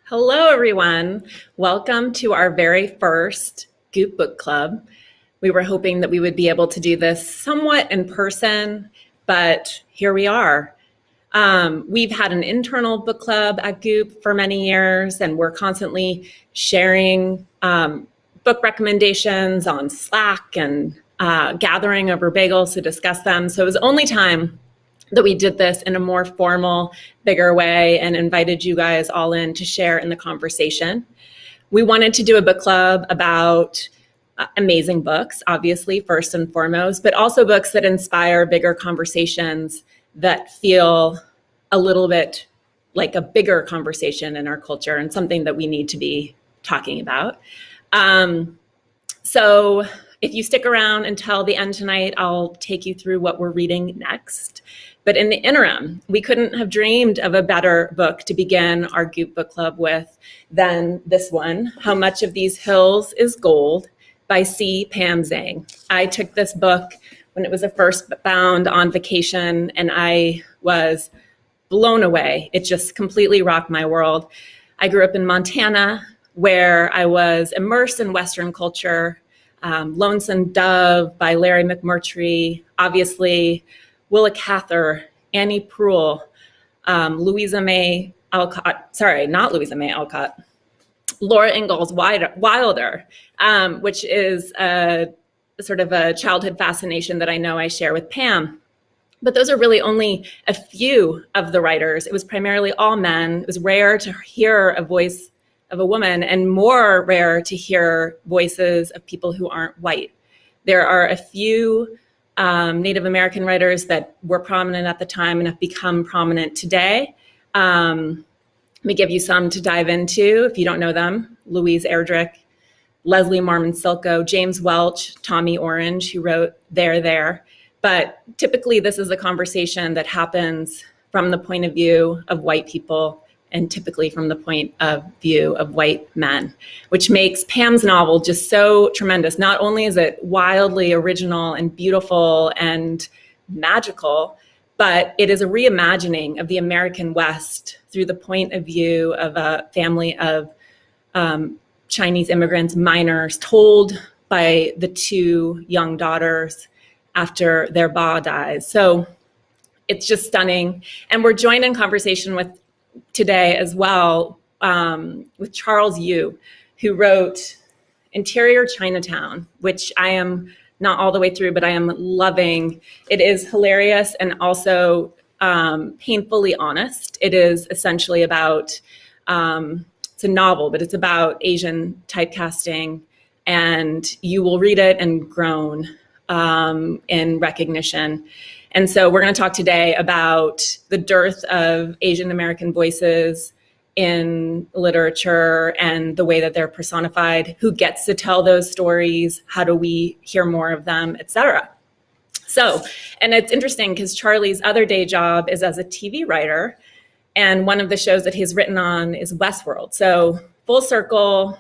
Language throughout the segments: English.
Hello, everyone. Welcome to our very first Goop Book Club. We were hoping that we would be able to do this somewhat in person, but here we are. We've had an internal book club at Goop for many years, and we're constantly sharing book recommendations on Slack and gathering over bagels to discuss them. So it was only time that we did this in a more formal, bigger way and invited you guys all in to share in the conversation. We wanted to do a book club about amazing books, obviously, first and foremost, but also books that inspire bigger conversations that feel a little bit like a bigger conversation in our culture and something that we need to be talking about. So if you stick around until the end tonight, I'll take you through what we're reading next. But in the interim, we couldn't have dreamed of a better book to begin our Goop Book Club with than this one, How Much of These Hills is Gold by C Pam Zhang. I took this book when it was first bound on vacation, and I was blown away. It just completely rocked my world. I grew up in Montana, where I was immersed in Western culture. Lonesome Dove by Larry McMurtry, obviously Willa Cather, Annie Proulx, Louisa May Alcott, sorry, not Louisa May Alcott, Laura Ingalls Wilder, which is a sort of a childhood fascination that I know I share with Pam. But those are really only a few of the writers. It was primarily all men. It was rare to hear a voice of a woman and more rare to hear voices of people who aren't white. There are a few Native American writers that were prominent at the time and have become prominent today. Let me give you some to dive into if you don't know them. Louise Erdrich, Leslie Marmon Silko, James Welch, Tommy Orange, who wrote There. But typically this is a conversation that happens from the point of view of white people and typically from the point of view of white men, which makes Pam's novel just so tremendous. Not only is it wildly original and beautiful and magical, but it is a reimagining of the American West through the point of view of a family of Chinese immigrants, minors, told by the two young daughters after their ba dies. So it's just stunning. And we're joined in conversation with today as well with Charles Yu, who wrote Interior Chinatown, which I am not all the way through, but I am loving. It is hilarious and also painfully honest. It is essentially about, it's a novel, but it's about Asian typecasting, and you will read it and groan in recognition. And so we're going to talk today about the dearth of Asian American voices in literature and the way that they're personified, who gets to tell those stories, how do we hear more of them, et cetera. So, and it's interesting because Charlie's other day job is as a TV writer, and one of the shows that he's written on is Westworld. So full circle,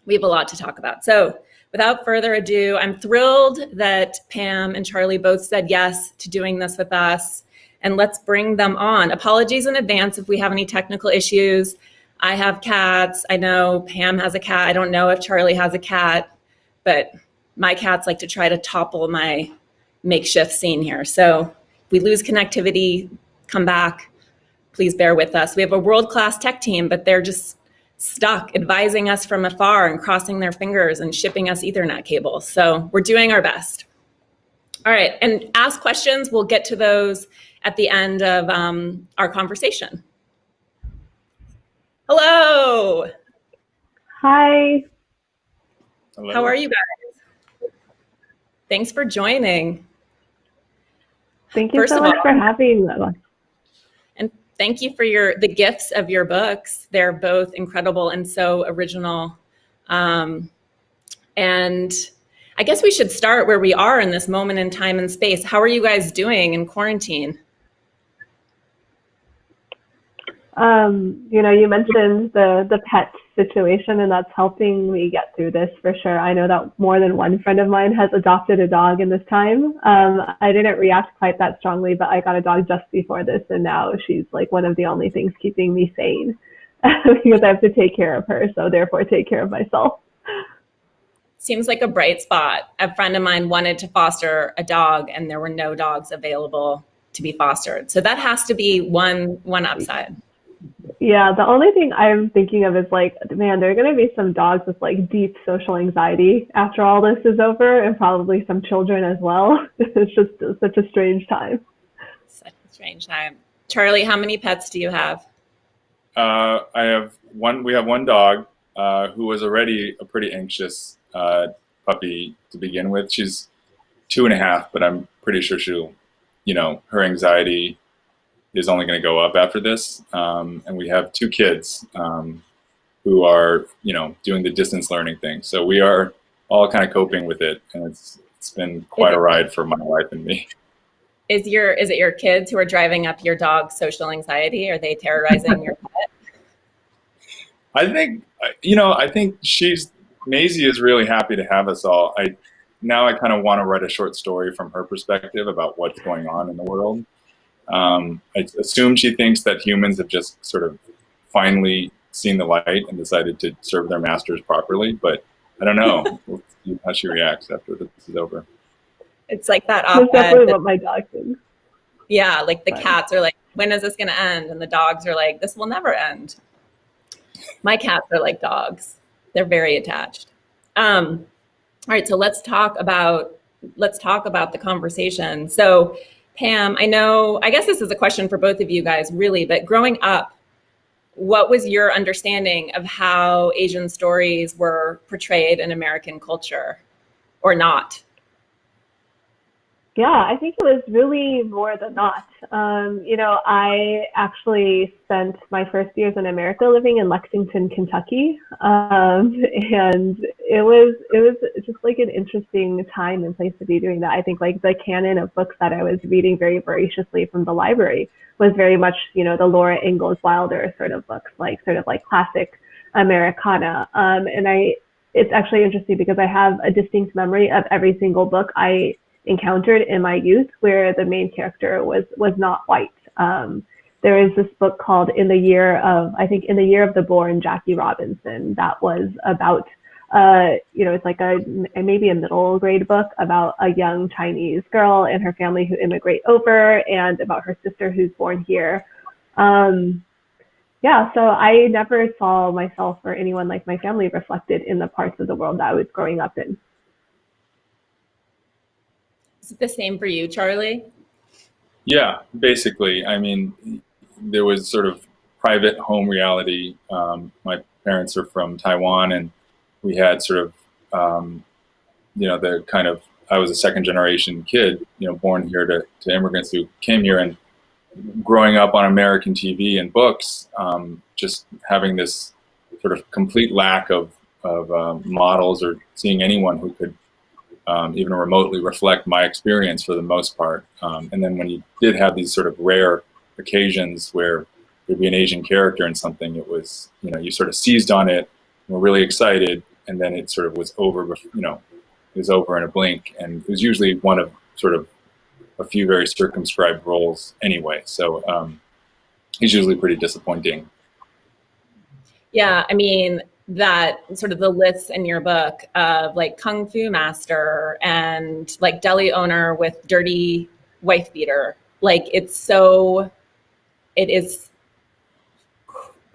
we have a lot to talk about. So without further ado, I'm thrilled that Pam and Charlie both said yes to doing this with us, and let's bring them on. Apologies in advance if we have any technical issues. I have cats. I know Pam has a cat. I don't know if Charlie has a cat, but my cats like to try to topple my makeshift scene here. So if we lose connectivity, come back. Please bear with us. We have a world-class tech team, but they're just stuck advising us from afar and crossing their fingers and shipping us Ethernet cables. So we're doing our best. All right, and ask questions. We'll get to those at the end of our conversation. Hello. Hi. Hello. How are you guys? Thanks for joining. Thank you so much for having us. And thank you for the gifts of your books. They're both incredible and so original. And I guess we should start where we are in this moment in time and space. How are you guys doing in quarantine? You mentioned the pet situation, and that's helping me get through this for sure. I know that more than one friend of mine has adopted a dog in this time. I didn't react quite that strongly, but I got a dog just before this, and now she's like one of the only things keeping me sane. because I have to take care of her, so therefore take care of myself. Seems like a bright spot. A friend of mine wanted to foster a dog, and there were no dogs available to be fostered. So that has to be one upside. Yeah, the only thing I'm thinking of is like, man, there are going to be some dogs with like deep social anxiety after all this is over, and probably some children as well. It's just such a strange time. Such a strange time. Charlie, how many pets do you have? I have one. We have one dog who was already a pretty anxious puppy to begin with. She's 2.5, but I'm pretty sure she'll, her anxiety is only going to go up after this. And we have 2 kids who are, doing the distance learning thing. So we are all kind of coping with it, and it's been quite a ride for my wife and me. Is it your kids who are driving up your dog's social anxiety? Are they terrorizing your pet? I think, Maisie is really happy to have us all. Now I kind of want to write a short story from her perspective about what's going on in the world. I assume she thinks that humans have just sort of finally seen the light and decided to serve their masters properly, but I don't know. We'll see how she reacts after this is over. It's like that That's op-ed. definitely what my dog thinks. Yeah, like the cats are like, when is this going to end? And the dogs are like, this will never end. My cats are like dogs. They're very attached. All right, so let's talk about the conversation. So Pam, I guess this is a question for both of you guys really, but growing up, what was your understanding of how Asian stories were portrayed in American culture or not? Yeah, I think it was really more than not. I actually spent my first years in America living in Lexington, Kentucky, and it was just like an interesting time and place to be doing that. I think like the canon of books that I was reading very voraciously from the library was very much, the Laura Ingalls Wilder sort of books, like sort of like classic Americana. It's actually interesting because I have a distinct memory of every single book I encountered in my youth where the main character was not white. There is this book called In the Year of the Born Jackie Robinson that was about it's like maybe a middle grade book about a young Chinese girl and her family who immigrate over, and about her sister who's born here. So I never saw myself or anyone like my family reflected in the parts of the world that I was growing up in. Is it the same for you, Charlie? Yeah, basically. I mean, there was sort of private home reality. My parents are from Taiwan, and we had sort of, the kind of, I was a second generation kid, born here to immigrants who came here, and growing up on American TV and books, just having this sort of complete lack of models or seeing anyone who could even remotely reflect my experience for the most part. And then when you did have these sort of rare occasions where there'd be an Asian character in something, it was, you sort of seized on it, were really excited, and then it sort of was over, it was over in a blink. And it was usually one of sort of a few very circumscribed roles anyway. So it's usually pretty disappointing. Yeah, I mean, that sort of the lists in your book of like kung fu master and like deli owner with dirty wife beater, like it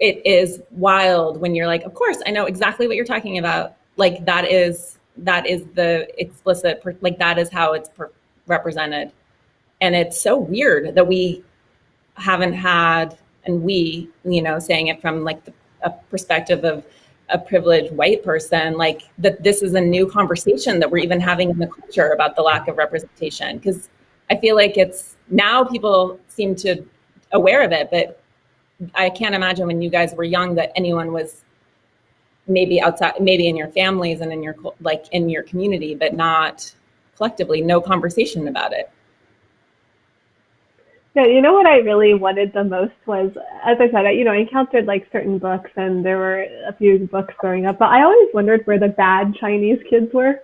is wild when you're like, of course I know exactly what you're talking about. Like that is the explicit, like that is how it's represented. And it's so weird that we haven't had, and we, saying it from like a perspective of a privileged white person, like that this is a new conversation that we're even having in the culture about the lack of representation. Because I feel like it's now people seem to aware of it, but I can't imagine when you guys were young that anyone was maybe outside, maybe in your families and in your community, but not collectively, no conversation about it. Yeah, what I really wanted the most was, as I said, I encountered like certain books, and there were a few books growing up, but I always wondered where the bad Chinese kids were.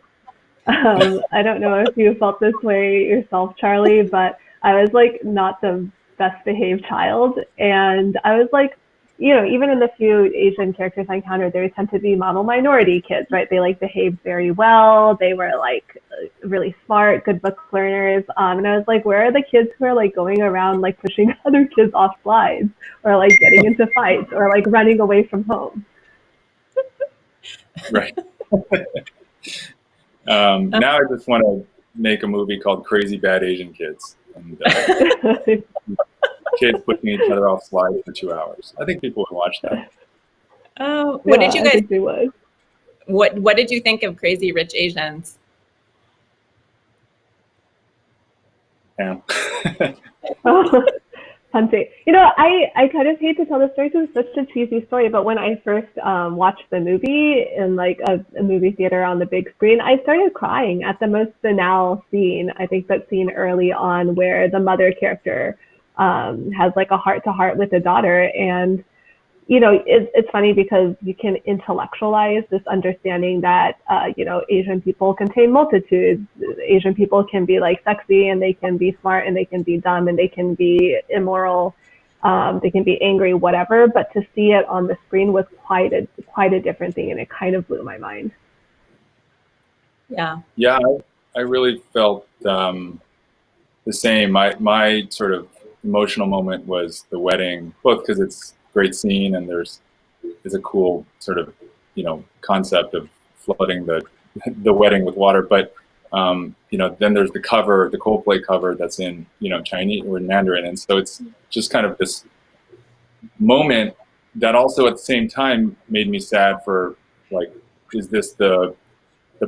I don't know if you felt this way yourself, Charlie, but I was like not the best behaved child, and I was like, even in the few Asian characters I encountered, they tend to be model minority kids, right? They like behaved very well. They were like really smart, good book learners. And I was like, where are the kids who are like going around like pushing other kids off slides, or like getting into fights, or like running away from home? Right. Now I just want to make a movie called Crazy Bad Asian Kids, and kids pushing each other off slides for 2 hours. I think people would watch that. Oh, what did you guys? I think they would. What did you think of Crazy Rich Asians? Yeah. Fancy. I kind of hate to tell the story because it's such a cheesy story, but when I first watched the movie in like a movie theater on the big screen, I started crying at the most banal scene. I think that scene early on where the mother character has like a heart-to-heart with the daughter. And it's funny because you can intellectualize this understanding that, Asian people contain multitudes. Asian people can be like sexy, and they can be smart, and they can be dumb, and they can be immoral. They can be angry, whatever. But to see it on the screen was quite a different thing, and it kind of blew my mind. Yeah. Yeah, I really felt the same. My sort of emotional moment was the wedding, both because it's great scene and there's a cool sort of concept of flooding the wedding with water, but then there's the cover, the Coldplay cover that's in Chinese or Mandarin, and so it's just kind of this moment that also at the same time made me sad for like, is this the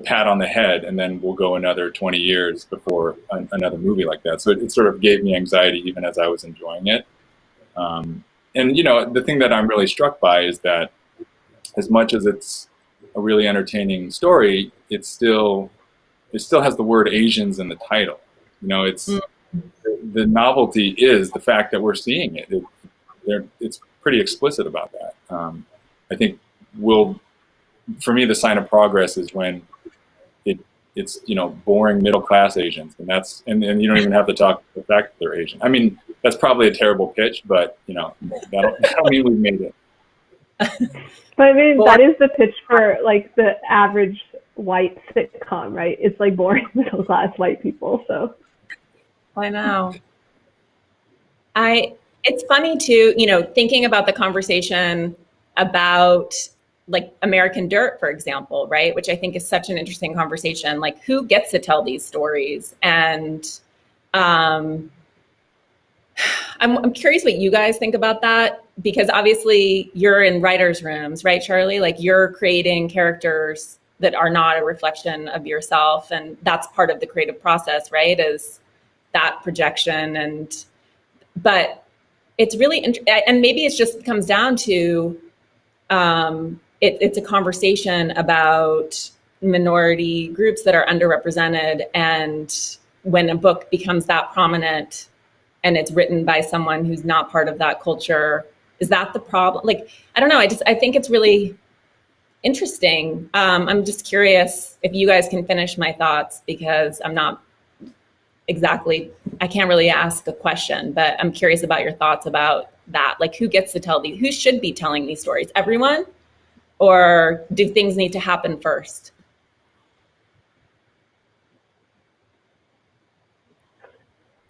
pat on the head, and then we'll go another 20 years before another movie like that. So it sort of gave me anxiety even as I was enjoying it. And the thing that I'm really struck by is that as much as it's a really entertaining story, it still has the word Asians in the title. It's the novelty is the fact that we're seeing it. It's pretty explicit about that. I think for me, the sign of progress is when it's boring middle class Asians, and you don't even have to talk the fact that they're Asian. I mean, that's probably a terrible pitch, but that'll mean we've made it. But I mean, that is the pitch for like the average white sitcom, right? It's like boring middle class white people. So I know. It's funny too, thinking about the conversation about like American Dirt, for example, right? Which I think is such an interesting conversation. Like, who gets to tell these stories? And I'm curious what you guys think about that, because obviously you're in writers' rooms, right, Charlie? Like, you're creating characters that are not a reflection of yourself, and that's part of the creative process, right? Is that projection, but it's really and maybe it just comes down to it's a conversation about minority groups that are underrepresented, and when a book becomes that prominent and it's written by someone who's not part of that culture, is that the problem? Like, I don't know. I think it's really interesting. I'm just curious if you guys can finish my thoughts, because I'm not exactly, I can't really ask a question, but I'm curious about your thoughts about that. Like, who gets to tell who should be telling these stories? Everyone? Or do things need to happen first?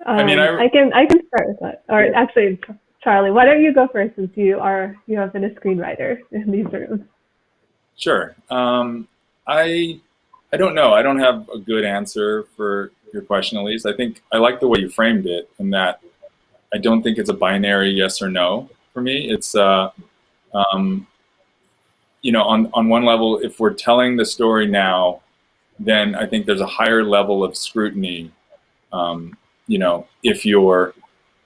I mean, I can start with that. Or actually, Charlie, why don't you go first, since you have been a screenwriter in these rooms? Sure. I don't know. I don't have a good answer for your question, Elise. I think I like the way you framed it, in that I don't think it's a binary yes or no for me. It's on one level, if we're telling the story now, then I think there's a higher level of scrutiny. If you're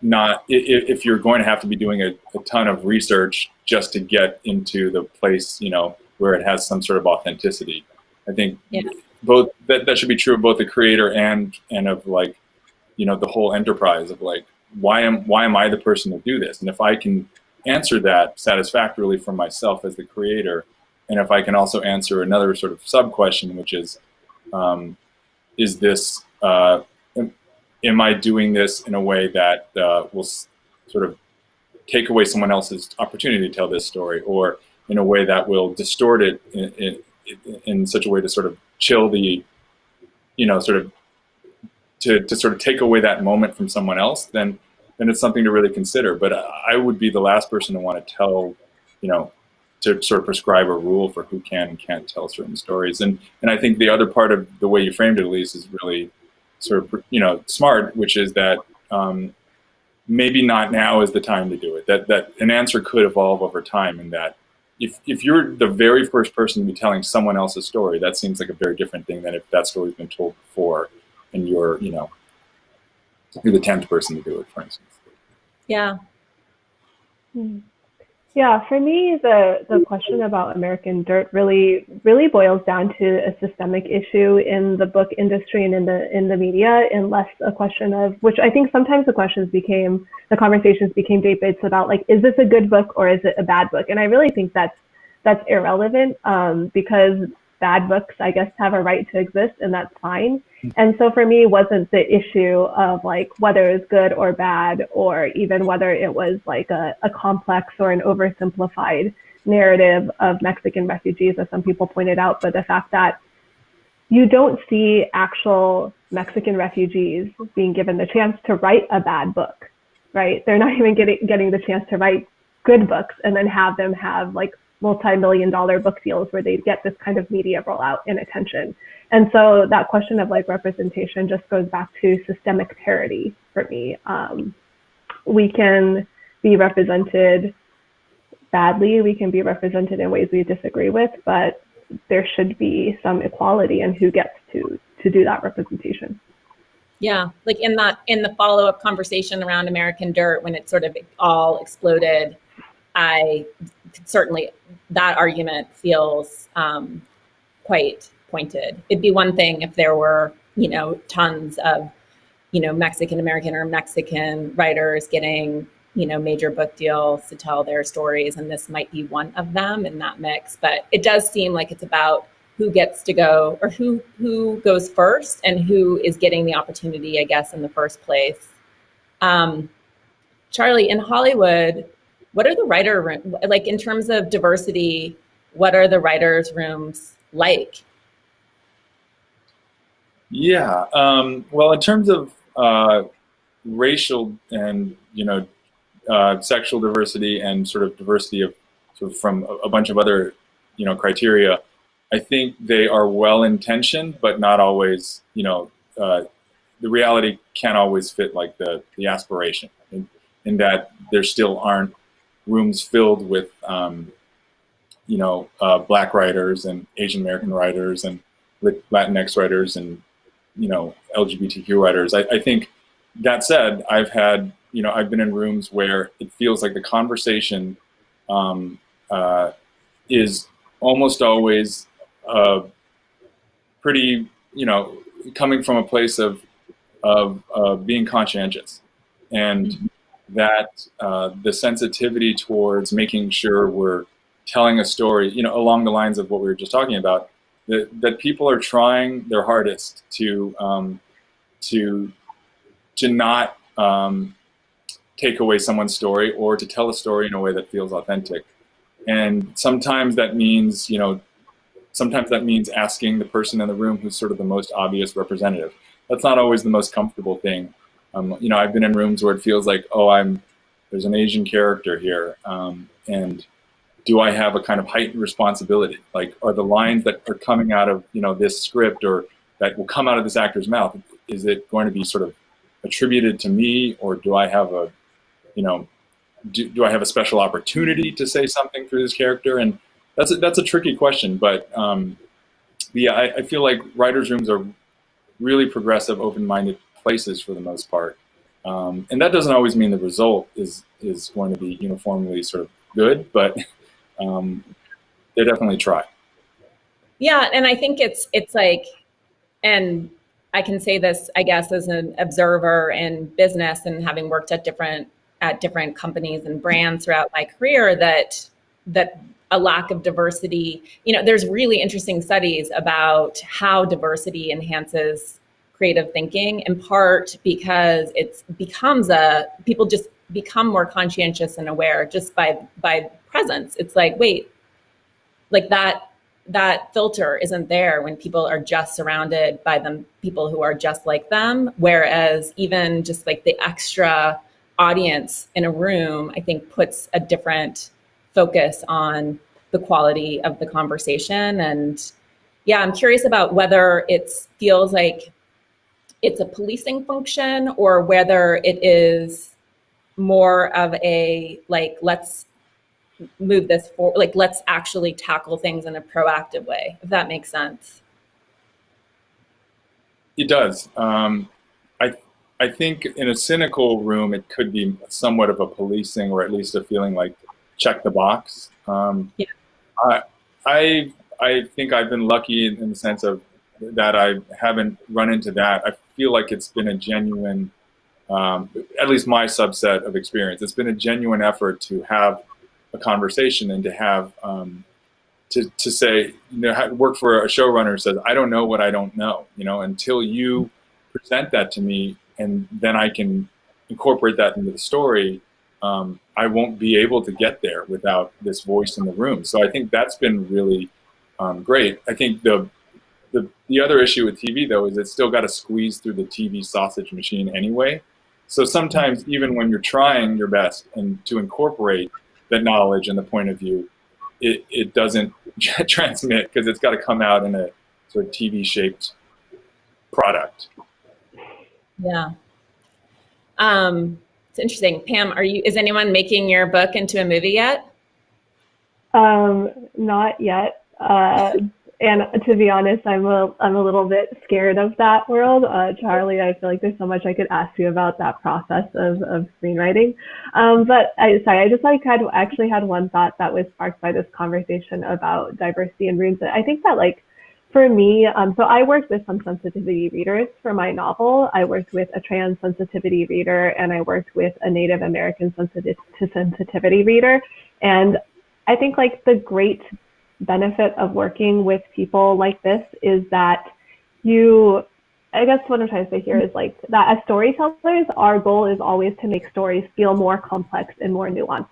not, if you're going to have to be doing a ton of research just to get into the place, where it has some sort of authenticity. I think both that should be true of both the creator and of like, the whole enterprise of like, why am I the person to do this? And if I can answer that satisfactorily for myself as the creator, and if I can also answer another sort of sub question, which is this, am I doing this in a way that will sort of take away someone else's opportunity to tell this story, or in a way that will distort it in such a way to sort of chill the, sort of to sort of take away that moment from someone else, then it's something to really consider. But I would be the last person to want to tell, to sort of prescribe a rule for who can and can't tell certain stories. And I think the other part of the way you framed it, Elise, is really sort of, smart, which is that maybe not now is the time to do it. That an answer could evolve over time, and that if you're the very first person to be telling someone else's story, that seems like a very different thing than if that story's been told before and you're the 10th person to do it, for instance. Yeah. Yeah, for me, the question about American Dirt really boils down to a systemic issue in the book industry and in the media, and less a question of, which I think sometimes the conversations became debates about, like, is this a good book or is it a bad book? And I really think that's irrelevant, because bad books, I guess, have a right to exist, and that's fine. And so for me, it wasn't the issue of like whether it's good or bad, or even whether it was like a complex or an oversimplified narrative of Mexican refugees, as some people pointed out, but the fact that you don't see actual Mexican refugees being given the chance to write a bad book, right? They're not even getting the chance to write good books, and then have them have like multi-million-dollar book deals where they get this kind of media rollout and attention. And so that question of like representation just goes back to systemic parity for me. We can be represented badly, we can be represented in ways we disagree with, but there should be some equality in who gets to do that representation. Yeah, like in the follow-up conversation around American Dirt, when it sort of all exploded, I certainly, that argument feels quite pointed. It'd be one thing if there were, tons of, Mexican American or Mexican writers getting, major book deals to tell their stories, and this might be one of them in that mix. But it does seem like it's about who gets to go, or who goes first, and who is getting the opportunity, I guess, in the first place. Charlie, in Hollywood, what are the writer rooms, like in terms of diversity, what are the writers' rooms like? Yeah, well, in terms of racial and, sexual diversity and sort of diversity of sort of from a bunch of other, criteria, I think they are well-intentioned, but not always, the reality can't always fit like the aspiration, in that there still aren't rooms filled with, Black writers and Asian American writers and Latinx writers and, LGBTQ writers. I think that said, I've been in rooms where it feels like the conversation is almost always pretty, coming from a place of being conscientious, and that the sensitivity towards making sure we're telling a story, along the lines of what we were just talking about, that people are trying their hardest to not take away someone's story, or to tell a story in a way that feels authentic. And sometimes that means, asking the person in the room who's sort of the most obvious representative. That's not always the most comfortable thing. I've been in rooms where it feels like, there's an Asian character here, and do I have a kind of heightened responsibility? Like, are the lines that are coming out of, this script, or that will come out of this actor's mouth, is it going to be sort of attributed to me, or do I have a, do I have a special opportunity to say something through this character? And that's a tricky question, but I feel like writers' rooms are really progressive, open-minded places for the most part, and that doesn't always mean the result is going to be uniformly sort of good, but they definitely try. Yeah, and I think it's like, and I can say this, I guess, as an observer in business and having worked at different companies and brands throughout my career, that a lack of diversity, there's really interesting studies about how diversity enhances creative thinking, in part because it becomes people just become more conscientious and aware just by presence. It's like, wait, like that filter isn't there when people are just surrounded by them, people who are just like them. Whereas even just like the extra audience in a room, I think puts a different focus on the quality of the conversation. And yeah, I'm curious about whether it feels like it's a policing function or whether it is more of a like, let's move this forward, like let's actually tackle things in a proactive way, if that makes sense. It does. I think in a cynical room, it could be somewhat of a policing, or at least a feeling like check the box. Yeah. I think I've been lucky in the sense of that I haven't run into that. I feel like it's been a genuine, at least my subset of experience, it's been a genuine effort to have a conversation and to have, to say, you know, work for a showrunner who says, I don't know what I don't know, you know, until you present that to me and then I can incorporate that into the story. I won't be able to get there without this voice in the room. So I think that's been really great. I think the other issue with TV, though, is it's still got to squeeze through the TV sausage machine anyway. So sometimes even when you're trying your best and to incorporate the knowledge and the point of view, it doesn't transmit because it's got to come out in a sort of TV-shaped product. Yeah. It's interesting. Pam, is anyone making your book into a movie yet? Not yet. And to be honest, I'm a little bit scared of that world. Charlie, I feel like there's so much I could ask you about that process of screenwriting. But I just like actually had one thought that was sparked by this conversation about diversity in rooms. I think that like for me, so I worked with some sensitivity readers for my novel. I worked with a trans sensitivity reader and I worked with a Native American sensitivity reader. And I think like the great benefit of working with people like this is that I guess what I'm trying to say here is like that as storytellers, our goal is always to make stories feel more complex and more nuanced,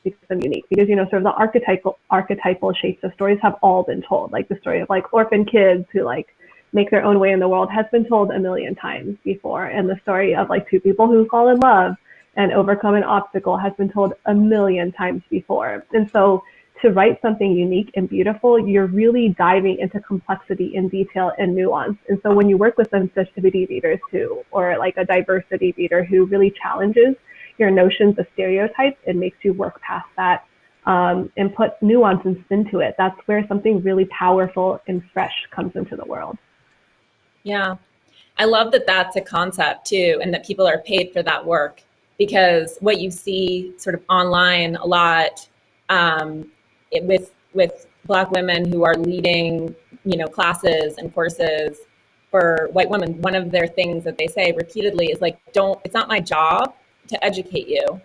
make them unique. Because, you know, sort of the archetypal shapes of stories have all been told. Like the story of like orphan kids who like make their own way in the world has been told a million times before. And the story of like two people who fall in love and overcome an obstacle has been told a million times before. And so to write something unique and beautiful, you're really diving into complexity and detail and nuance. And so when you work with sensitivity readers too, or like a diversity reader who really challenges your notions of stereotypes and makes you work past that and put nuance and spin to it, that's where something really powerful and fresh comes into the world. Yeah. I love that that's a concept too, and that people are paid for that work, because what you see sort of online a lot, with Black women who are leading, you know, classes and courses for white women, one of their things that they say repeatedly is like, it's not my job to educate you.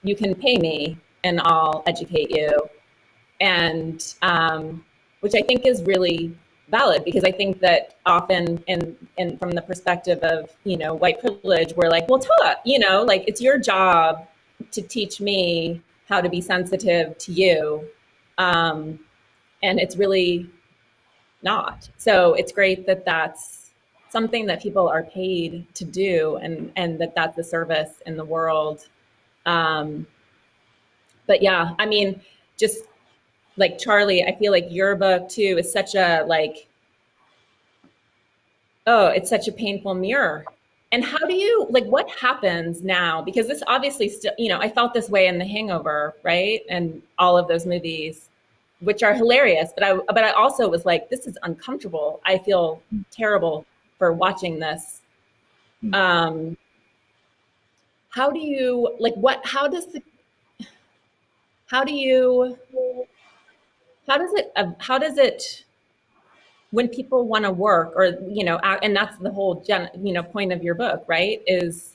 You can pay me and I'll educate you. And which I think is really valid, because I think that often in from the perspective of, you know, white privilege, we're like, well, you know, like it's your job to teach me how to be sensitive to you. And it's really not. So it's great that that's something that people are paid to do, and that's a service in the world. But yeah, I mean, just like Charlie, I feel like your book too is such a like, oh, it's such a painful mirror. And how do you, like, what happens now? Because this obviously still, you know, I felt this way in The Hangover, right? And all of those movies, which are hilarious. But I also was like, this is uncomfortable. I feel terrible for watching this. How do you, like, how does it, when people want to work, or, you know, and that's the whole, you know, point of your book, right? Is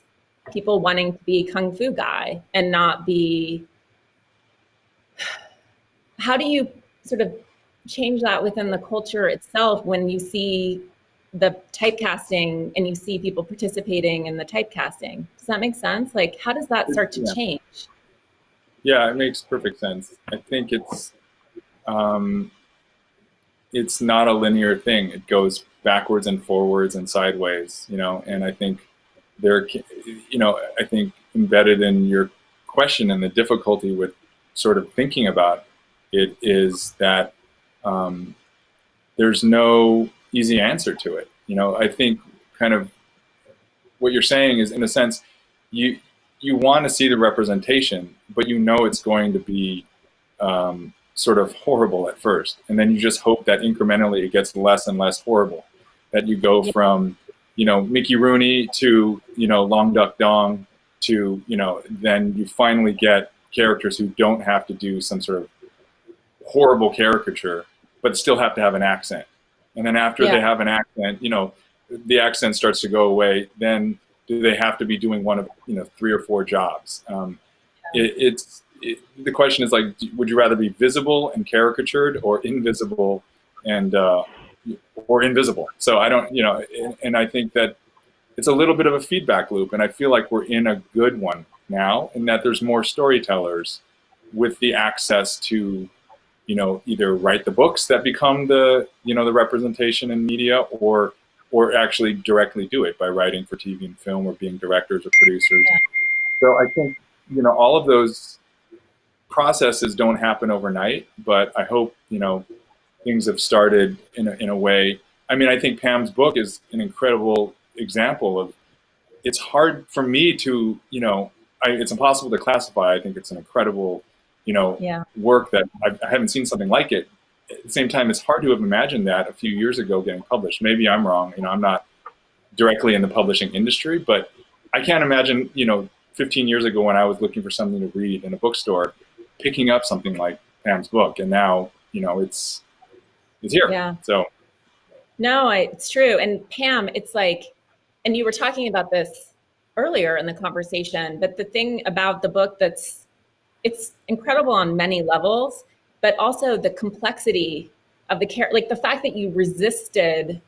people wanting to be Kung Fu guy and not be, how do you sort of change that within the culture itself when you see the typecasting and you see people participating in the typecasting. Does that make sense? Like, how does that start to change? Yeah, it makes perfect sense. I think it's not a linear thing. It goes backwards and forwards and sideways, and I think I think embedded in your question and the difficulty with sort of thinking about it is that there's no easy answer to it. I think kind of what you're saying is, in a sense, you want to see the representation, but it's going to be sort of horrible at first, and then you just hope that incrementally it gets less and less horrible. That you go from Mickey Rooney to Long Duck Dong to then you finally get characters who don't have to do some sort of horrible caricature, but still have to have an accent. And then after they have an accent, the accent starts to go away. Then do they have to be doing one of 3 or 4 jobs? The question is like, would you rather be visible and caricatured, or invisible and or invisible? So I don't, and I think that it's a little bit of a feedback loop, and I feel like we're in a good one now, in that there's more storytellers with the access to either write the books that become the the representation in media, or actually directly do it by writing for TV and film, or being directors or producers. So I think all of those processes don't happen overnight, but I hope things have started in a way. I mean, I think Pam's book is an incredible example of. It's hard for me to it's impossible to classify. I think it's an incredible work that I haven't seen something like it. At the same time, it's hard to have imagined that a few years ago getting published. Maybe I'm wrong. I'm not directly in the publishing industry, but I can't imagine 15 years ago, when I was looking for something to read in a bookstore, picking up something like Pam's book, and now it's here. Yeah. So no, it's true. And Pam, it's like, and you were talking about this earlier in the conversation, but the thing about the book it's incredible on many levels, but also the complexity of the character, like the fact that you resisted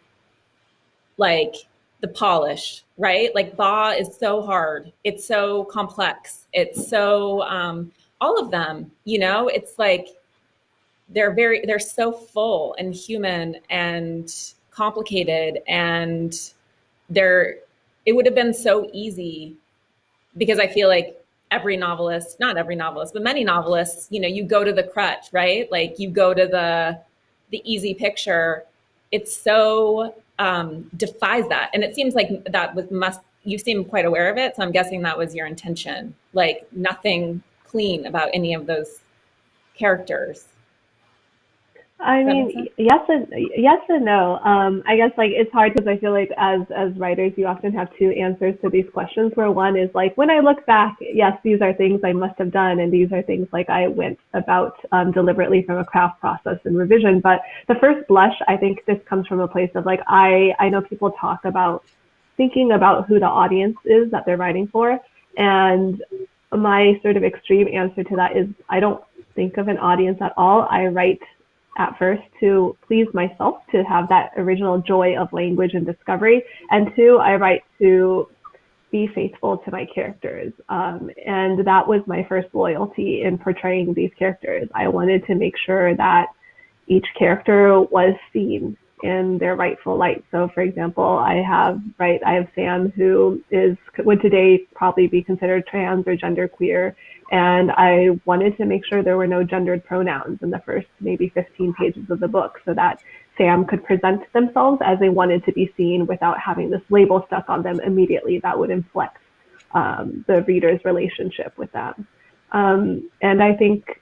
like the polish, right? Like Ba is so hard. It's so complex. It's so, all of them, it's like, they're so full and human and complicated, and it would have been so easy, because I feel like not every novelist, but many novelists, you go to the crutch, right? Like you go to the easy picture. It's so defies that. And it seems like you seem quite aware of it. So I'm guessing that was your intention, like nothing clean about any of those characters. I mean, yes and no. I guess like it's hard because I feel like as writers, you often have 2 answers to these questions. Where one is like, when I look back, yes, these are things I must have done, and these are things like I went about deliberately from a craft process and revision. But the first blush, I think this comes from a place of like, I know people talk about thinking about who the audience is that they're writing for, and my sort of extreme answer to that is I don't think of an audience at all. I write at first to please myself, to have that original joy of language and discovery, and 2, I write to be faithful to my characters. And that was my first loyalty in portraying these characters. I wanted to make sure that each character was seen in their rightful light. So for example, I have Sam, who would today probably be considered trans or genderqueer. And I wanted to make sure there were no gendered pronouns in the first maybe 15 pages of the book, so that Sam could present themselves as they wanted to be seen without having this label stuck on them immediately that would inflect the reader's relationship with them. And I think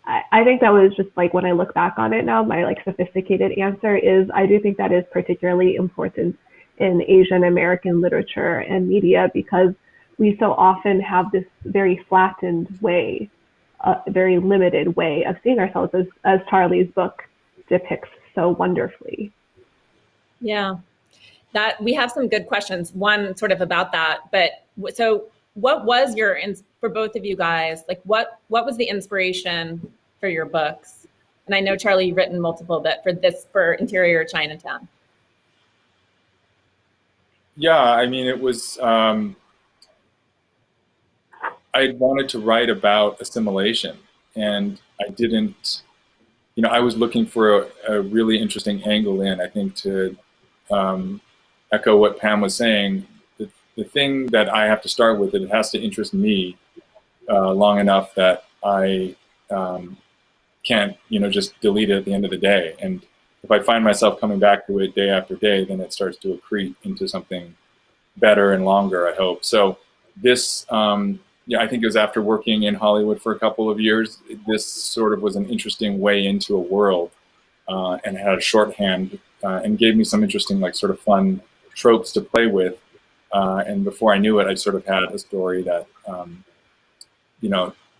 that was just like, when I look back on it now, my like sophisticated answer is I do think that is particularly important in Asian American literature and media, because we so often have this very flattened way, very limited way of seeing ourselves, as Charlie's book depicts so wonderfully. Yeah, that we have some good questions. One sort of about that, but so what was for both of you guys, like what was the inspiration for your books? And I know, Charlie, you've written multiple, but for Interior Chinatown. Yeah, I mean, it was, I wanted to write about assimilation, and I didn't, I was looking for a really interesting angle in, I think, to um, echo what Pam was saying. The thing that I have to start with, it has to interest me long enough that I can't, just delete it at the end of the day. And if I find myself coming back to it day after day, then it starts to accrete into something better and longer, I hope. So this, yeah, I think it was after working in Hollywood for a couple of years, this sort of was an interesting way into a world, and had a shorthand, and gave me some interesting, like, sort of fun tropes to play with. And before I knew it, I sort of had a story that,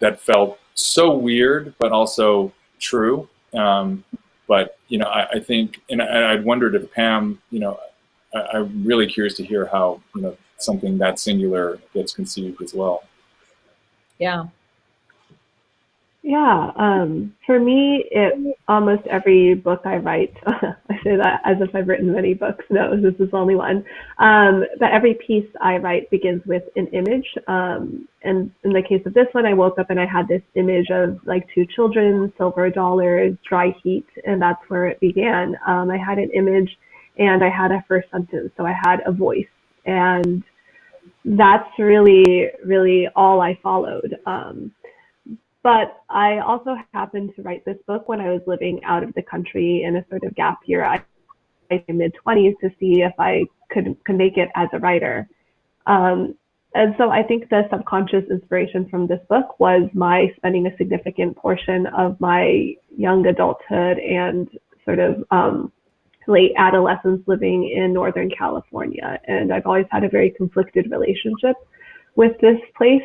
that felt so weird, but also true. But, I think, and I'd wondered if Pam, I'm really curious to hear how, something that singular gets conceived as well. Yeah. Yeah, for me, almost every book I write, I say that as if I've written many books. No, this is only one. But every piece I write begins with an image. And in the case of this one, I woke up and I had this image of like two children, silver dollars, dry heat, and that's where it began. I had an image and I had a first sentence, so I had a voice. And that's really, really all I followed. But I also happened to write this book when I was living out of the country in a sort of gap year. I was in my mid-20s to see if I could make it as a writer. And so I think the subconscious inspiration from this book was my spending a significant portion of my young adulthood and sort of late adolescence living in Northern California. And I've always had a very conflicted relationship with this place.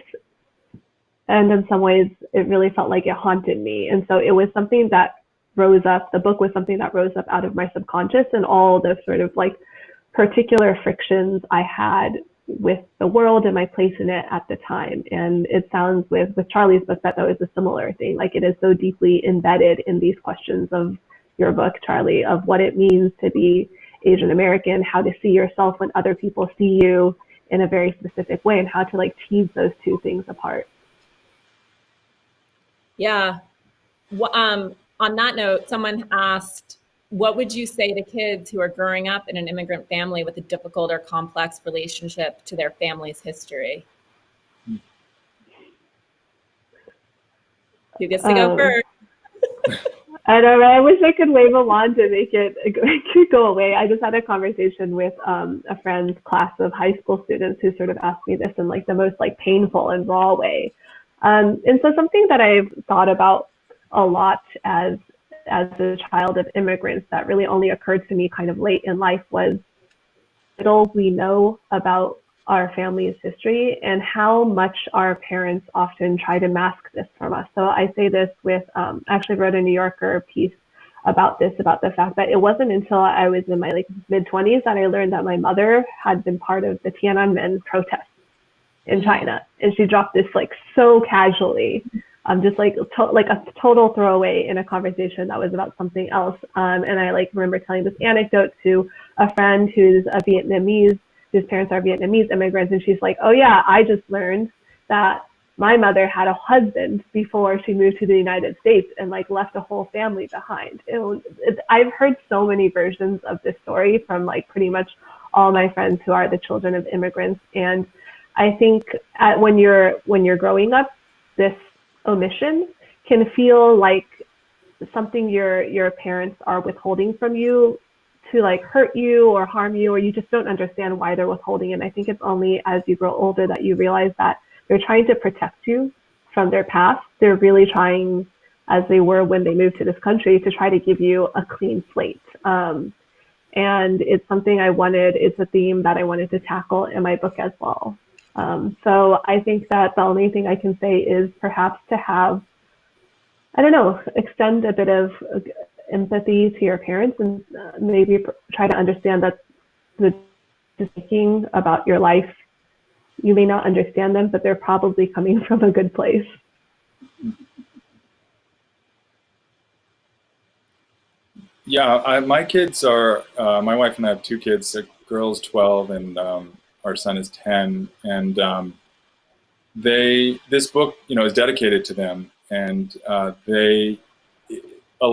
And in some ways, it really felt like it haunted me. And so it was something that rose up, the book was something that rose up out of my subconscious and all the sort of like particular frictions I had with the world and my place in it at the time. And it sounds with Charlie's book that was a similar thing. Like it is so deeply embedded in these questions of your book, Charlie, of what it means to be Asian American, how to see yourself when other people see you in a very specific way, and how to like tease those two things apart. Yeah. On that note, someone asked, what would you say to kids who are growing up in an immigrant family with a difficult or complex relationship to their family's history? Who gets to go first? I don't know. I wish I could wave a wand to make it go away. I just had a conversation with a friend's class of high school students who sort of asked me this in like the most like painful and raw way. And so something that I've thought about a lot as a child of immigrants that really only occurred to me kind of late in life was little we know about our family's history and how much our parents often try to mask this from us. So I say this with, I actually wrote a New Yorker piece about this, about the fact that it wasn't until I was in my like mid-20s that I learned that my mother had been part of the Tiananmen protests in China, and she dropped this like so casually, just like like a total throwaway in a conversation that was about something else. And I like remember telling this anecdote to a friend who's a Vietnamese, whose parents are Vietnamese immigrants, and she's like, "Oh yeah, I just learned that my mother had a husband before she moved to the United States and like left a whole family behind." I've heard so many versions of this story from like pretty much all my friends who are the children of immigrants, and I think when you're growing up, this omission can feel like something your parents are withholding from you to like hurt you or harm you, or you just don't understand why they're withholding. And I think it's only as you grow older that you realize that they're trying to protect you from their past. They're really trying, as they were when they moved to this country, to try to give you a clean slate. And it's something it's a theme that I wanted to tackle in my book as well. So I think that the only thing I can say is perhaps to have, I don't know, extend a bit of empathy to your parents and maybe try to understand that the thinking about your life, you may not understand them, but they're probably coming from a good place. Yeah, my kids are, my wife and I have two kids, girl's 12 and our son is 10. And this book, is dedicated to them. And a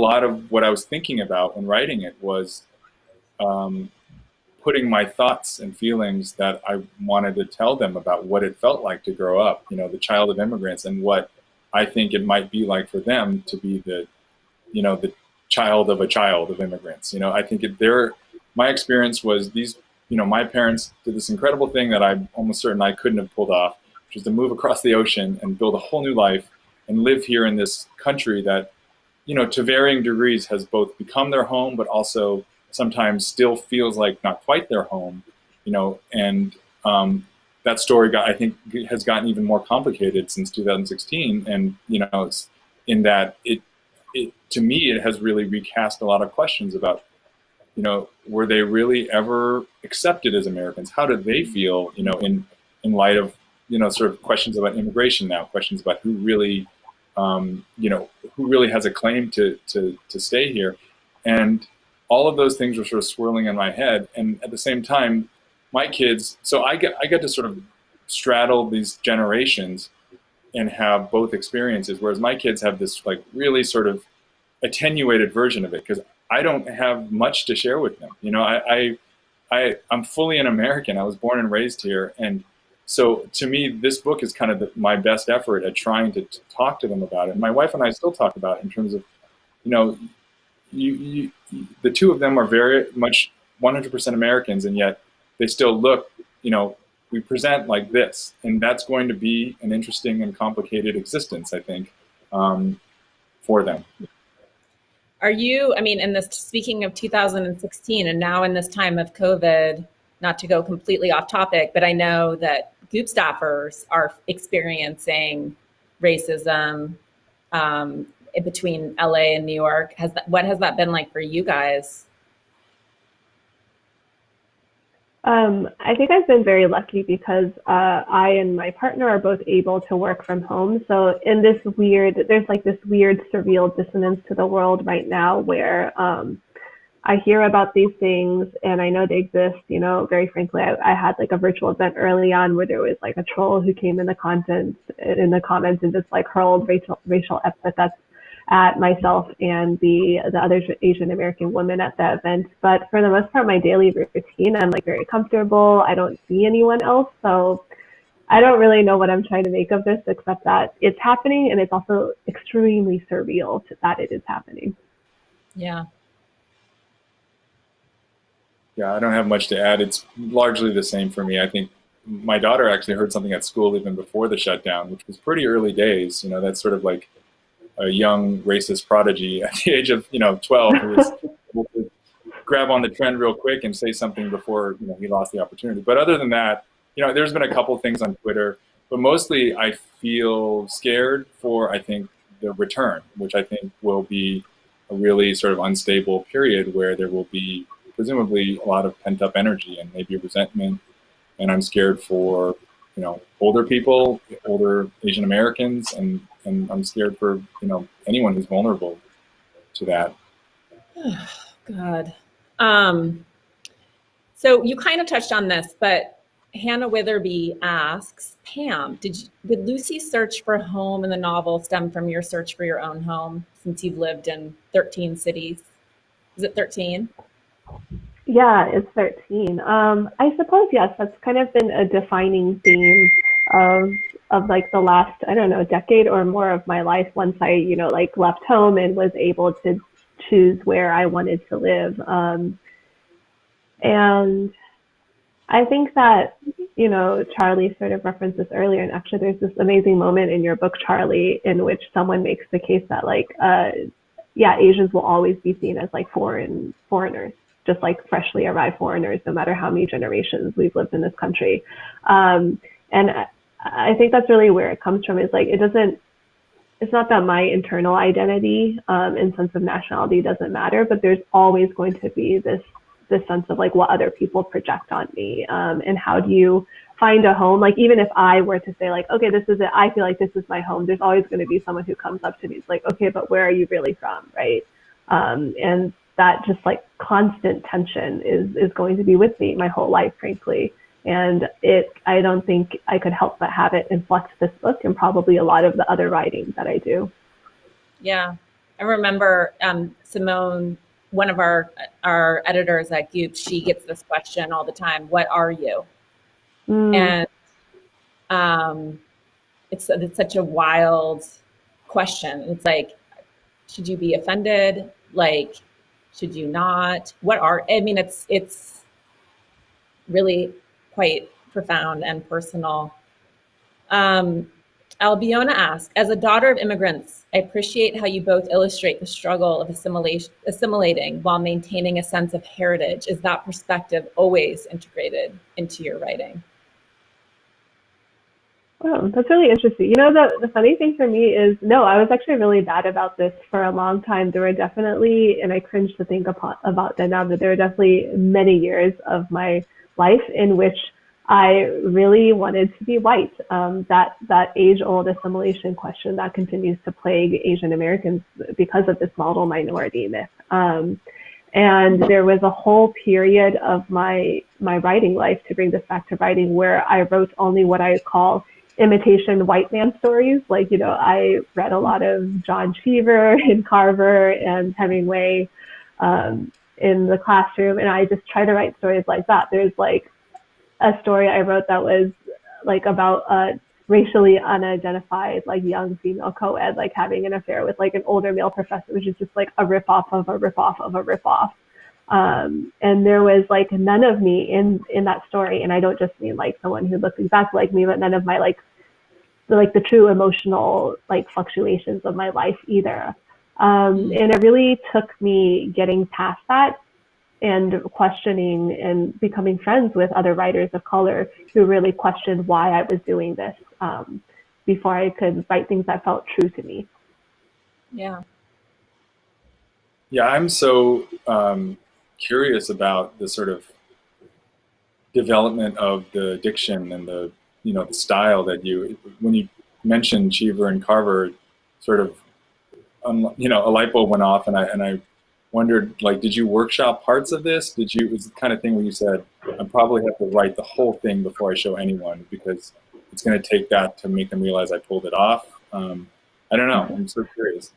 lot of what I was thinking about when writing it was putting my thoughts and feelings that I wanted to tell them about what it felt like to grow up, the child of immigrants, and what I think it might be like for them to be the child of immigrants. I think my experience was my parents did this incredible thing that I'm almost certain I couldn't have pulled off, which is to move across the ocean and build a whole new life and live here in this country that, to varying degrees has both become their home, but also sometimes still feels like not quite their home, and that story I think has gotten even more complicated since 2016. And, it's in that it to me, it has really recast a lot of questions about, were they really ever accepted as Americans? How did they feel, in light of, sort of questions about immigration now, questions about who really has a claim to stay here. And all of those things were sort of swirling in my head. And at the same time, my kids, so I get to sort of straddle these generations and have both experiences, whereas my kids have this like really sort of attenuated version of it, because I don't have much to share with them. I'm fully an American. I was born and raised here. And so to me, this book is kind of my best effort at trying to talk to them about it. And my wife and I still talk about it in terms of, the two of them are very much 100% Americans, and yet they still look, we present like this, and that's going to be an interesting and complicated existence, I think, for them. Are you, in this, speaking of 2016 and now in this time of COVID, not to go completely off topic, but I know that Goop staffers are experiencing racism between LA and New York. What has that been like for you guys? I think I've been very lucky because I and my partner are both able to work from home. So in there's like this weird surreal dissonance to the world right now where I hear about these things and I know they exist. Very frankly, I had like a virtual event early on where there was like a troll who came in the comments and just like hurled racial epithets at myself and the other Asian American women at the event. But for the most part, my daily routine, I'm like very comfortable. I don't see anyone else. So I don't really know what I'm trying to make of this, except that it's happening. And it's also extremely surreal that it is happening. Yeah. Yeah, I don't have much to add. It's largely the same for me. I think my daughter actually heard something at school even before the shutdown, which was pretty early days. That's sort of like a young racist prodigy at the age of 12 who was able to grab on the trend real quick and say something before he lost the opportunity. But other than that, there's been a couple things on Twitter, but mostly I feel scared for, I think, the return, which I think will be a really sort of unstable period where there will be presumably a lot of pent up energy and maybe resentment. And I'm scared for older people, older Asian Americans, and I'm scared for anyone who's vulnerable to that. Oh, God. So you kind of touched on this, but Hannah Witherby asks, Pam, did Lucy's search for home in the novel stem from your search for your own home, since you've lived in 13 cities? Is it 13? Yeah, it's 13. I suppose, yes, that's kind of been a defining theme of like the last, I don't know, decade or more of my life, once I, like left home and was able to choose where I wanted to live. And I think that, Charlie sort of referenced this earlier, and actually there's this amazing moment in your book, Charlie, in which someone makes the case that Asians will always be seen as like foreigners, just like freshly arrived foreigners, no matter how many generations we've lived in this country. And I think that's really where it comes from, is like, it's not that my internal identity and sense of nationality doesn't matter, but there's always going to be this sense of like what other people project on me, and how do you find a home? Like, even if I were to say like, okay, this is it, I feel like this is my home, there's always going to be someone who comes up to me, it's like, okay, but where are you really from, right? And that just like constant tension is going to be with me my whole life, frankly. And I don't think I could help but have it inflect this book and probably a lot of the other writing that I do. Yeah. I remember Simone, one of our editors at Goop, she gets this question all the time, what are you? And it's such a wild question. It's like, should you be offended? Like, should you not? It's really quite profound and personal. Albiona asks, as a daughter of immigrants, I appreciate how you both illustrate the struggle of assimilating while maintaining a sense of heritage. Is that perspective always integrated into your writing? Oh, that's really interesting. The funny thing for me is, no, I was actually really bad about this for a long time. There were definitely, and I cringe to think about that now, but there were definitely many years of my life in which I really wanted to be white. That age-old assimilation question that continues to plague Asian Americans because of this model minority myth. And there was a whole period of my writing life, to bring this back to writing, where I wrote only what I call imitation white man stories. Like, I read a lot of John Cheever and Carver and Hemingway in the classroom, and I just try to write stories like that. There's like a story I wrote that was like about a racially unidentified like young female co-ed like having an affair with like an older male professor, which is just like a ripoff of a ripoff of a ripoff. And there was like none of me in that story, and I don't just mean like someone who looks exactly like me, but none of my like the true emotional like fluctuations of my life either. And it really took me getting past that and questioning and becoming friends with other writers of color who really questioned why I was doing this before I could write things that felt true to me. Yeah. Yeah, I'm so curious about the sort of development of the diction and the style that when you mentioned Cheever and Carver, sort of a light bulb went off, and I wondered, like, did you workshop parts of this? It was the kind of thing where you said, I probably have to write the whole thing before I show anyone, because it's going to take that to make them realize I pulled it off. I don't know. I'm so curious.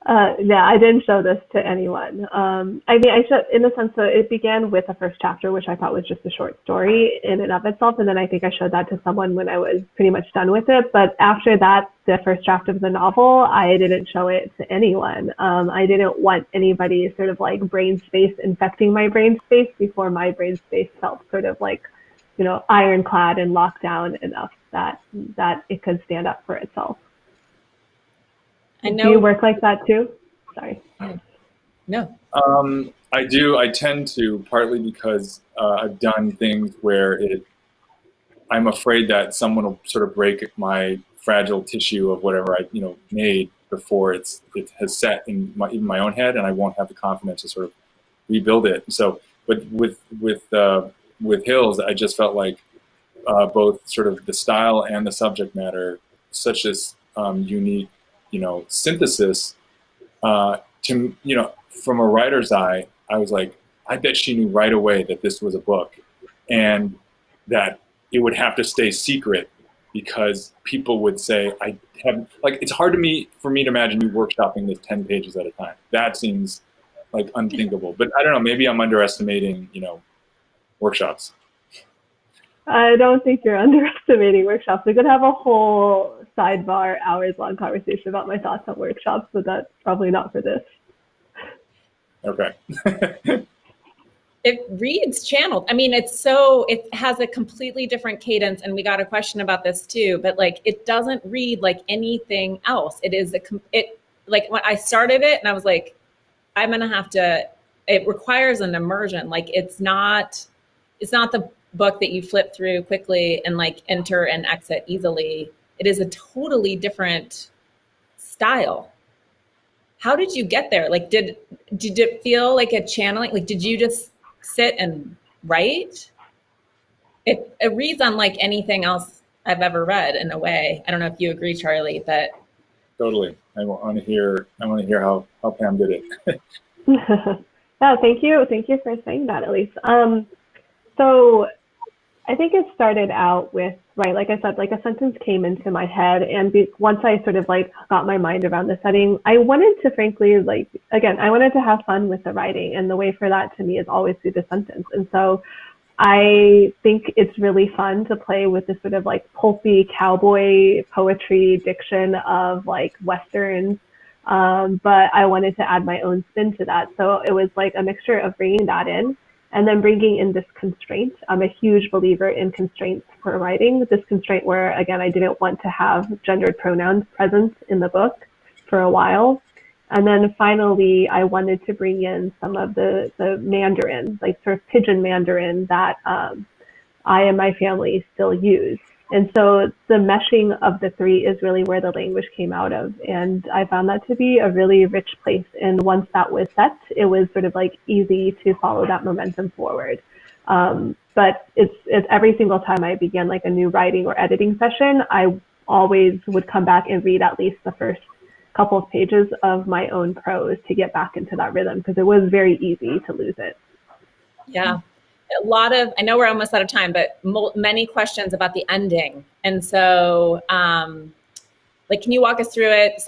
Yeah, I didn't show this to anyone. I mean, I showed, in the sense that it began with the first chapter, which I thought was just a short story in and of itself. And then I think I showed that to someone when I was pretty much done with it. But after that, the first draft of the novel, I didn't show it to anyone. I didn't want anybody sort of like brain space infecting my brain space before my brain space felt sort of like, ironclad and locked down enough that it could stand up for itself. I know. Do you work like that too? Sorry. No. I do. I tend to, partly because I've done things where I'm afraid that someone will sort of break my fragile tissue of whatever I made before it has set in even my own head, and I won't have the confidence to sort of rebuild it. So, but with Hills, I just felt like both sort of the style and the subject matter, such as unique synthesis, from a writer's eye, I was like, I bet she knew right away that this was a book, and that it would have to stay secret, because people would say, I haven't, like, it's hard for me to imagine you workshopping this 10 pages at a time. That seems like unthinkable, but I don't know, maybe I'm underestimating, workshops. I don't think you're underestimating workshops. We could have a whole sidebar, hours-long conversation about my thoughts on workshops, but that's probably not for this. Okay. It reads channeled. I mean, it has a completely different cadence, and we got a question about this too, but like, it doesn't read like anything else. Like when I started it and I was like, it requires an immersion. Like it's not the book that you flip through quickly and like enter and exit easily. It is a totally different style. How did you get there? Like, did it feel like a channeling? Like, did you just sit and write? It reads unlike anything else I've ever read in a way. I don't know if you agree, Charlie, but Totally. I want to hear how Pam did it. Yeah, thank you. Thank you for saying that, Elise. So I think it started out with, right, like I said, like a sentence came into my head, and once I sort of like got my mind around the setting, I wanted to frankly, like, again, I wanted to have fun with the writing, and the way for that to me is always through the sentence. And so I think it's really fun to play with this sort of like pulpy cowboy poetry diction of like Westerns. But I wanted to add my own spin to that. So it was like a mixture of bringing that in and then bringing in this constraint. I'm a huge believer in constraints for writing. This constraint where, again, I didn't want to have gendered pronouns present in the book for a while. And then finally, I wanted to bring in some of the Mandarin, like sort of pidgin Mandarin that I and my family still use. And so the meshing of the three is really where the language came out of. And I found that to be a really rich place. And once that was set, it was sort of like easy to follow that momentum forward. But it's every single time I began like a new writing or editing session, I always would come back and read at least the first couple of pages of my own prose to get back into that rhythm, because it was very easy to lose it. Yeah. A lot of, I know we're almost out of time, but many questions about the ending. And so, like, can you walk us through it?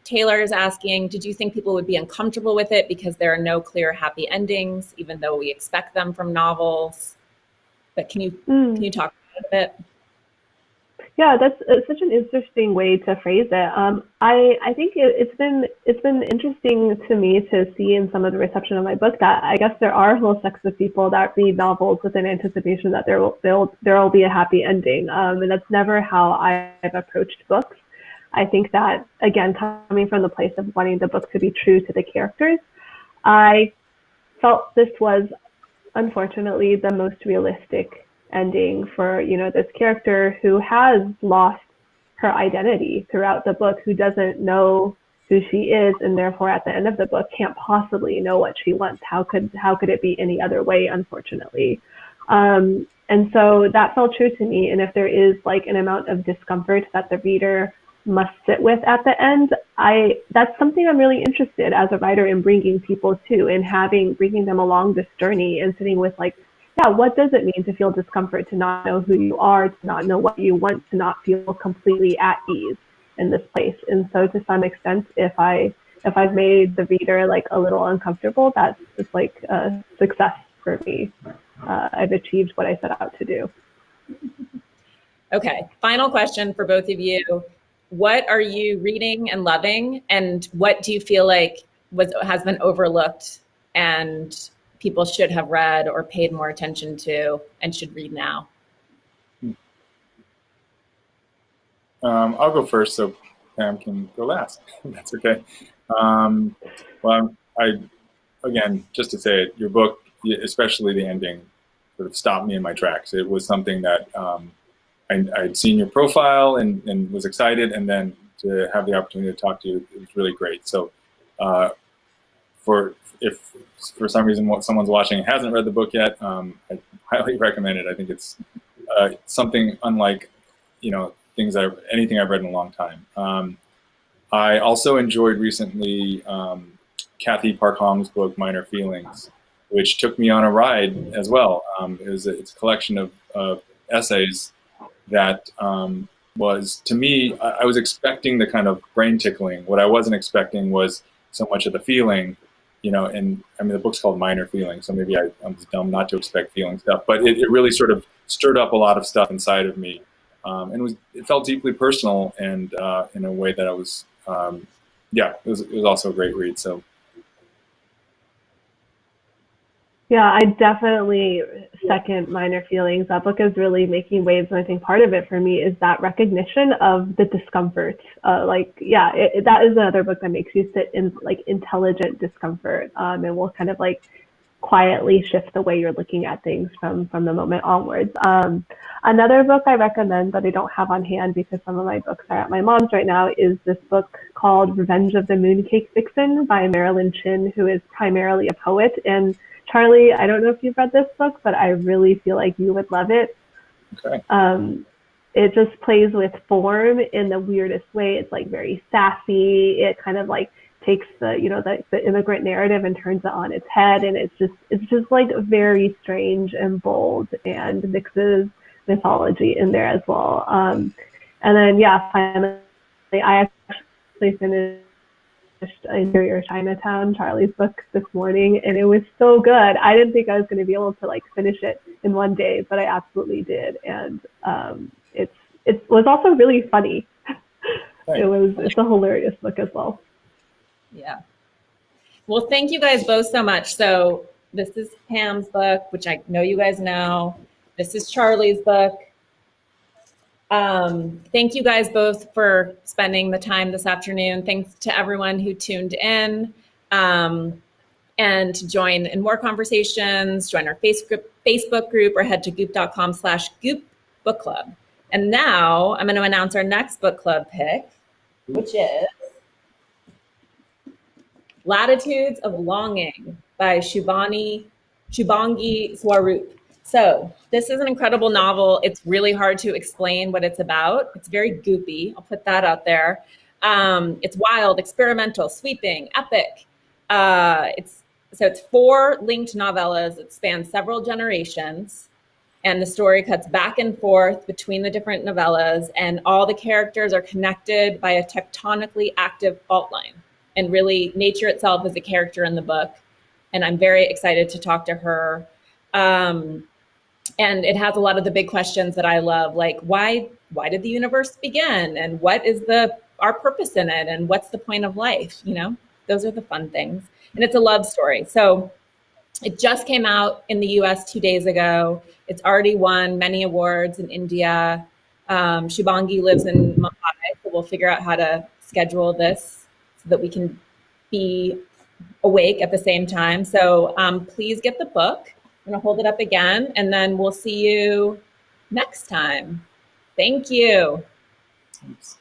Taylor is asking, did you think people would be uncomfortable with it because there are no clear happy endings, even though we expect them from novels? But can you talk about it a bit? Yeah, that's such an interesting way to phrase it. I think it's been interesting to me to see in some of the reception of my book that I guess there are whole sects of people that read novels with an anticipation that there will be a happy ending, and that's never how I've approached books. I think that, again, coming from the place of wanting the book to be true to the characters, I felt this was unfortunately the most realistic ending for, this character who has lost her identity throughout the book, who doesn't know who she is, and therefore at the end of the book can't possibly know what she wants. How could it be any other way, unfortunately? And so that felt true to me. And if there is like an amount of discomfort that the reader must sit with at the end, that's something I'm really interested as a writer in bringing people to, and bringing them along this journey and sitting with like, yeah, what does it mean to feel discomfort, to not know who you are, to not know what you want, to not feel completely at ease in this place? And so to some extent, if I've made the reader like a little uncomfortable, that's just like a success for me. I've achieved what I set out to do. Okay, final question for both of you. What are you reading and loving, and what do you feel like has been overlooked and people should have read or paid more attention to and should read now? I'll go first so Pam can go last. That's okay. Well, again, just to say it, your book, especially the ending, sort of stopped me in my tracks. It was something that I'd seen your profile and was excited, and then to have the opportunity to talk to you, it was really great. So if for some reason someone's watching and hasn't read the book yet, I highly recommend it. I think it's something unlike anything I've read in a long time. I also enjoyed recently Kathy Park Hong's book Minor Feelings, which took me on a ride as well. It's a collection of essays that was, to me, I was expecting the kind of brain tickling. What I wasn't expecting was so much of the feeling, and I mean, the book's called Minor Feelings, so maybe I'm dumb not to expect feeling stuff, but it really sort of stirred up a lot of stuff inside of me. And it felt deeply personal, and in a way that I was, it was also a great read. So. Yeah, I definitely second Minor Feelings. That book is really making waves, and I think part of it for me is that recognition of the discomfort. That is another book that makes you sit in like intelligent discomfort, and will kind of like quietly shift the way you're looking at things from the moment onwards. Another book I recommend that I don't have on hand because some of my books are at my mom's right now is this book called Revenge of the Mooncake Vixen by Marilyn Chin, who is primarily a poet. And Charlie, I don't know if you've read this book, but I really feel like you would love it. Okay. It just plays with form in the weirdest way. It's like very sassy. It kind of like takes the immigrant narrative and turns it on its head, and it's just like very strange and bold, and mixes mythology in there as well. And then finally I actually finished Interior Chinatown, Charlie's book, this morning, and it was so good. I didn't think I was going to be able to like finish it in one day, but I absolutely did, and it was also really funny. It's a hilarious book as well. Yeah. Well, thank you guys both so much. So this is Pam's book, which I know you guys know. This is Charlie's book. Thank you guys both for spending the time this afternoon. Thanks to everyone who tuned in, and to join in more conversations, join our Facebook group, or head to goop.com/goop book club. And now I'm going to announce our next book club pick, which is Latitudes of Longing by Shubhangi Swaroop. So this is an incredible novel. It's really hard to explain what it's about. It's very goopy. I'll put that out there. It's wild, experimental, sweeping, epic. It's 4 linked novellas that span several generations. And the story cuts back and forth between the different novellas, and all the characters are connected by a tectonically active fault line. And really, nature itself is a character in the book. And I'm very excited to talk to her. And it has a lot of the big questions that I love, like why did the universe begin? And what is our purpose in it? And what's the point of life? Those are the fun things. And it's a love story. So it just came out in the US 2 days ago. It's already won many awards in India. Shubhangi lives in Mumbai, so we'll figure out how to schedule this so that we can be awake at the same time. So please get the book. I'm going to hold it up again, and then we'll see you next time. Thank you. Thanks.